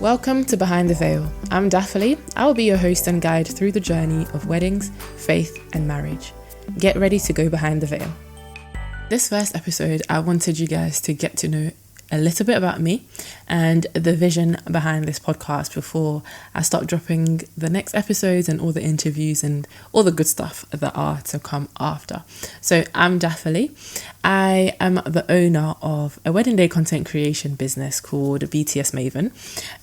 Welcome to Behind the Veil. I'm Dapherlie. I will be your host and guide through the journey of weddings, faith, and marriage. Get ready to go behind the veil. This first episode, I wanted you guys to get to know a little bit about me and the vision behind this podcast before I start dropping the next episodes and all the interviews and all the good stuff that are to come after. So I'm Dapherlie. I am the owner of a wedding day content creation business called BTS Maven.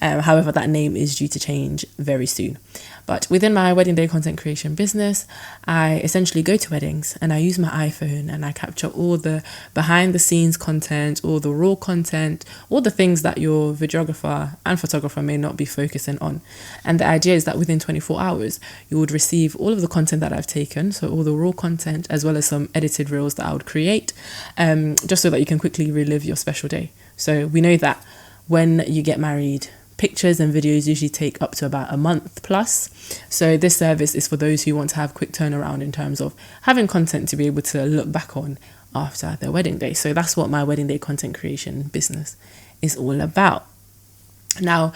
However, that name is due to change very soon. But within my wedding day content creation business, I essentially go to weddings and I use my iPhone and I capture all the behind the scenes content, all the raw content, all the things that your videographer and photographer may not be focusing on. And the idea is that within 24 hours, you would receive all of the content that I've taken, so all the raw content, as well as some edited reels that I would create, just so that you can quickly relive your special day. So we know that when you get married, pictures and videos usually take up to about a month plus. So this service is for those who want to have quick turnaround in terms of having content to be able to look back on after their wedding day. So that's what my wedding day content creation business is all about. Now,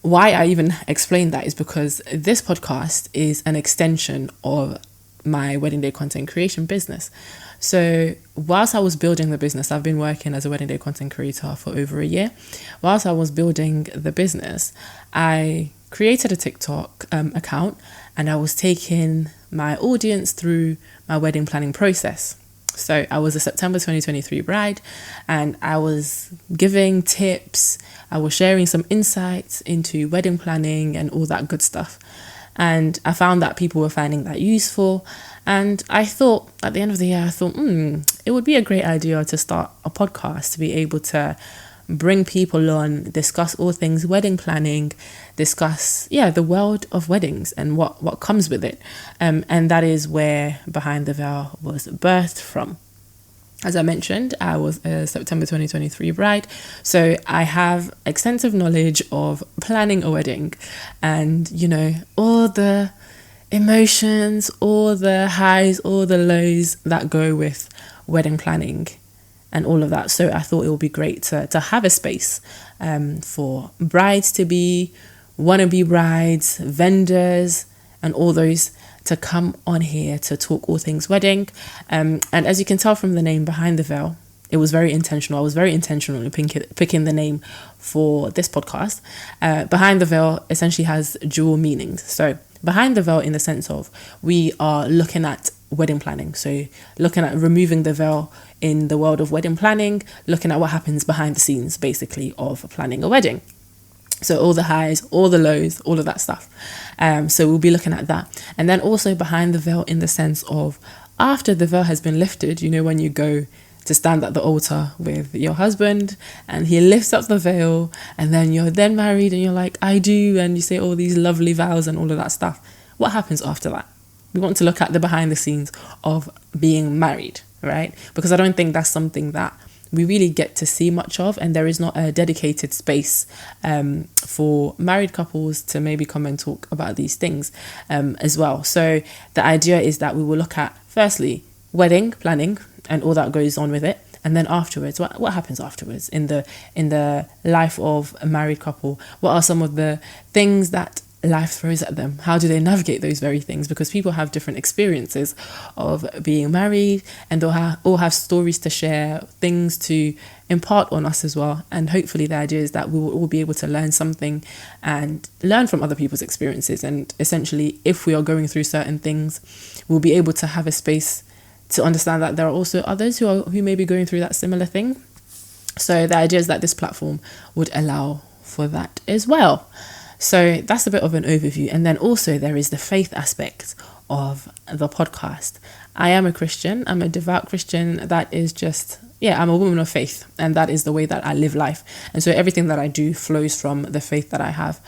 why I even explained that is because this podcast is an extension of my wedding day content creation business. So whilst I was building the business, I've been working as a wedding day content creator for over a year. Whilst I was building the business, I created a TikTok account and I was taking my audience through my wedding planning process. So I was a September 2023 bride and I was giving tips. I was sharing some insights into wedding planning and all that good stuff. And I found that people were finding that useful. And I thought at the end of the year, it would be a great idea to start a podcast to be able to bring people on, discuss all things wedding planning, discuss, the world of weddings and what comes with it. And that is where Behind the Veil was birthed from. As I mentioned, I was a September 2023 bride, so I have extensive knowledge of planning a wedding and, all the emotions, all the highs, all the lows that go with wedding planning and all of that. So I thought it would be great to have a space for brides to be, wannabe brides, vendors, and all those to come on here to talk all things wedding. And as you can tell from the name Behind the Veil, it was very intentional. I was very intentional in picking the name for this podcast. Behind the Veil essentially has dual meanings. So behind the veil in the sense of we are looking at wedding planning. So looking at removing the veil in the world of wedding planning, looking at what happens behind the scenes basically of planning a wedding. So all the highs, all the lows, all of that stuff. So we'll be looking at that. And then also behind the veil in the sense of after the veil has been lifted, when you go to stand at the altar with your husband and he lifts up the veil and then you're then married and you're like, I do. And you say all these lovely vows and all of that stuff. What happens after that? We want to look at the behind the scenes of being married, right? Because I don't think that's something that we really get to see much of, and there is not a dedicated space for married couples to maybe come and talk about these things as well. So the idea is that we will look at, firstly, wedding planning and all that goes on with it, and then afterwards, what happens afterwards in the life of a married couple? What are some of the things that life throws at them? How do they navigate those very things? Because people have different experiences of being married and they'll all have stories to share, things to impart on us as well. And hopefully the idea is that we will all be able to learn something and learn from other people's experiences. And essentially, if we are going through certain things, we'll be able to have a space to understand that there are also others who may be going through that similar thing. So the idea is that this platform would allow for that as well. So that's a bit of an overview. And then also there is the faith aspect of the podcast. I am a Christian. I'm a devout Christian. That is just, I'm a woman of faith. And that is the way that I live life. And so everything that I do flows from the faith that I have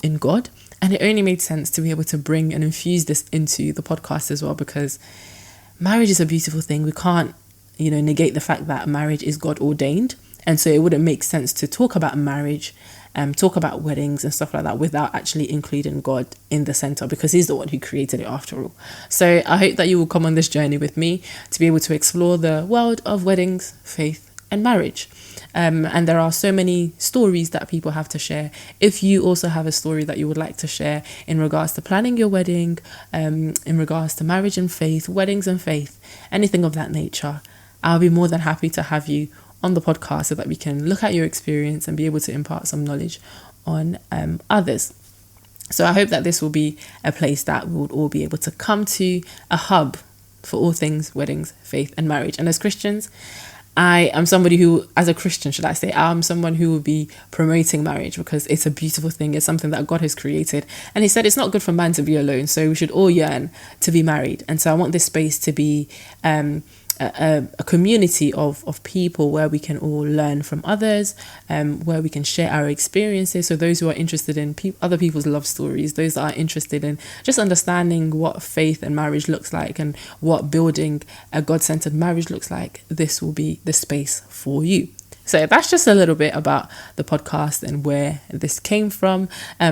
in God. And it only made sense to be able to bring and infuse this into the podcast as well, because marriage is a beautiful thing. We can't, negate the fact that marriage is God ordained. And so it wouldn't make sense to talk about marriage, talk about weddings and stuff like that without actually including God in the center, because he's the one who created it after all. So I hope that you will come on this journey with me to be able to explore the world of weddings, faith and marriage. And there are so many stories that people have to share. If you also have a story that you would like to share in regards to planning your wedding, in regards to marriage and faith, weddings and faith, anything of that nature, I'll be more than happy to have you on the podcast so that we can look at your experience and be able to impart some knowledge on others. So I hope that this will be a place that we would all be able to come to, a hub for all things weddings, faith and marriage. And as Christians, I am somebody who, as a Christian, should I say, I'm someone who will be promoting marriage because it's a beautiful thing. It's something that God has created. And he said it's not good for man to be alone. So we should all yearn to be married. And so I want this space to be a community of people where we can all learn from others, where we can share our experiences. So those who are interested in other people's love stories, those that are interested in just understanding what faith and marriage looks like and what building a God-centered marriage looks like, this will be the space for you. So that's just a little bit about the podcast and where this came from.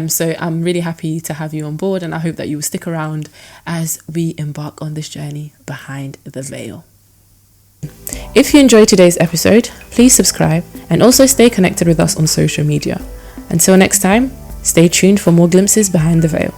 So I'm really happy to have you on board, and I hope that you will stick around as we embark on this journey behind the veil. If you enjoyed today's episode, please subscribe and also stay connected with us on social media. Until next time, stay tuned for more glimpses behind the veil.